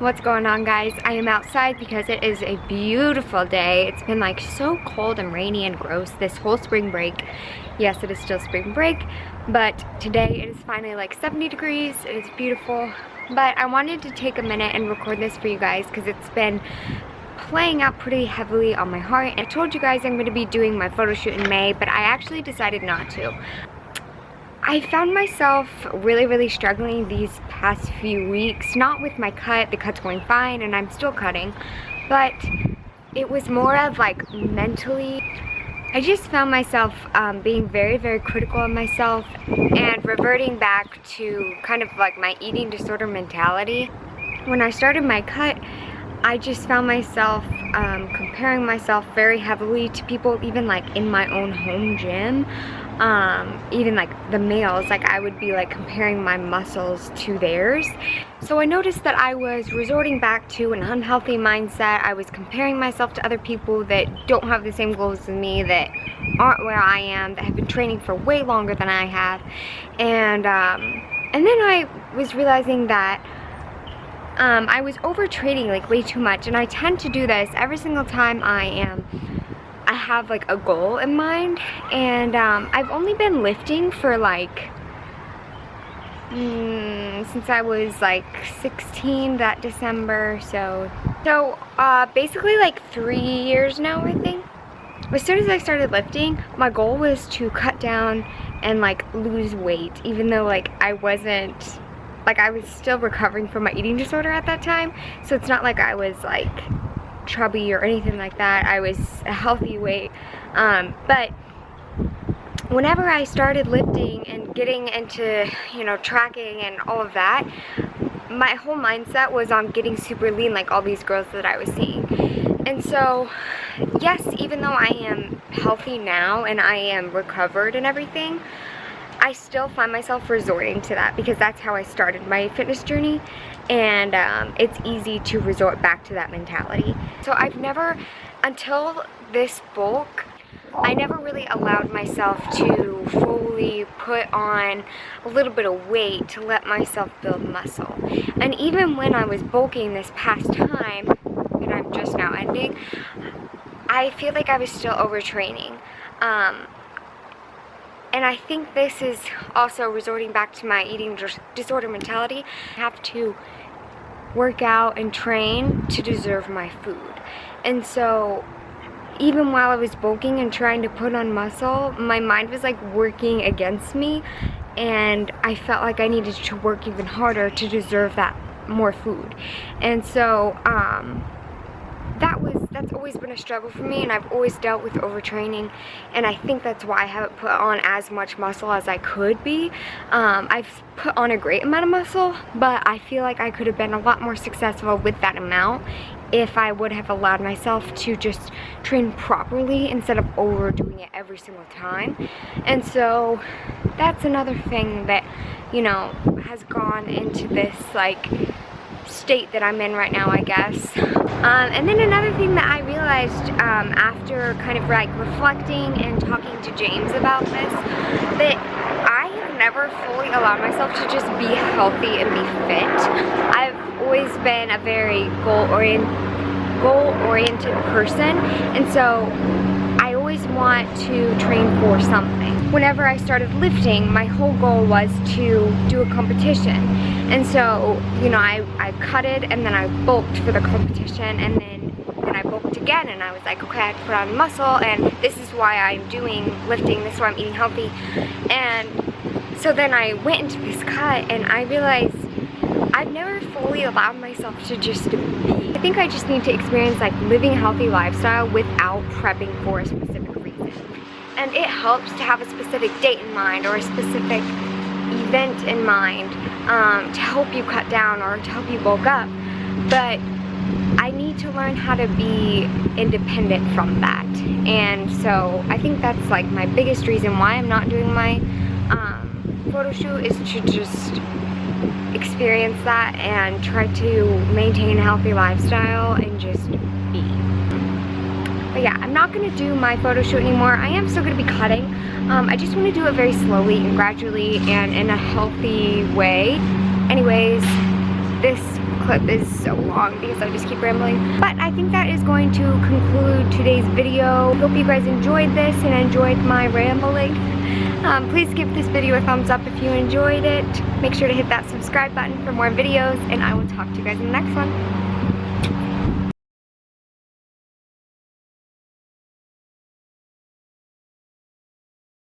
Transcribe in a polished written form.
What's going on, guys? I am outside because it is a beautiful day. It's been like so cold and rainy and gross this whole spring break. Yes, it is still spring break, but today it is finally like 70 degrees. It is beautiful, but I wanted to take a minute and record this for you guys because it's been playing out pretty heavily on my heart. I told you guys I'm going to be doing my photo shoot in May, but I actually decided not to. I found myself really struggling these past few weeks, not with my cut. The cut's going fine and I'm still cutting, but it was more of like mentally. I just found myself being very critical of myself and reverting back to kind of like my eating disorder mentality. When I started my cut, I just found myself comparing myself very heavily to people, even like in my own home gym. Even like the males, like I would be like comparing my muscles to theirs. So I noticed that I was resorting back to an unhealthy mindset. I was comparing myself to other people that don't have the same goals as me, that aren't where I am, that have been training for way longer than I have. And then I was realizing that I was overtraining like way too much, and I tend to do this every single time I have like a goal in mind. And I've only been lifting for like since I was like 16 that December, so basically like 3 years now, I think. As soon as I started lifting, my goal was to cut down and like lose weight, even though like I was still recovering from my eating disorder at that time. So it's not like I was like chubby or anything like that. I was a healthy weight, but whenever I started lifting and getting into, you know, tracking and all of that, my whole mindset was on getting super lean like all these girls that I was seeing. And so yes, even though I am healthy now and I am recovered and everything, I still find myself resorting to that because that's how I started my fitness journey, and it's easy to resort back to that mentality. So I've never, until this bulk, I never really allowed myself to fully put on a little bit of weight to let myself build muscle. And even when I was bulking this past time, and I'm just now ending, I feel like I was still overtraining. And I think this is also resorting back to my eating disorder mentality. I have to work out and train to deserve my food. And so even while I was bulking and trying to put on muscle, my mind was like working against me, and I felt like I needed to work even harder to deserve that more food. And so that's always been a struggle for me, and I've always dealt with overtraining, and I think that's why I haven't put on as much muscle as I could be. I've put on a great amount of muscle, but I feel like I could have been a lot more successful with that amount if I would have allowed myself to just train properly instead of overdoing it every single time. And so that's another thing that, you know, has gone into this like state that I'm in right now, I guess. And then another thing that I realized after kind of like reflecting and talking to James about this, that I have never fully allowed myself to just be healthy and be fit. I've always been a very goal-oriented person, and so I always want to train for something. Whenever I started lifting, my whole goal was to do a competition. And so, you know, I cutted and then I bulked for the competition, and then I bulked again, and I was like, okay, I have to put on muscle, and this is why I'm doing lifting, this is why I'm eating healthy. And so then I went into this cut, and I realized I've never fully allowed myself to just be. I think I just need to experience like living a healthy lifestyle without prepping for a specific reason. And it helps to have a specific date in mind or a specific event in mind to help you cut down or to help you bulk up. But I need to learn how to be independent from that. And so I think that's like my biggest reason why I'm not doing my photo shoot, is to just experience that and try to maintain a healthy lifestyle and just be. But yeah, I'm not going to do my photo shoot anymore. I am still going to be cutting. I just want to do it very slowly and gradually and in a healthy way. Anyways, this clip is so long because I just keep rambling. But I think that is going to conclude today's video. Hope you guys enjoyed this and enjoyed my rambling. Please give this video a thumbs up if you enjoyed it. Make sure to hit that subscribe button for more videos, and I will talk to you guys in the next one.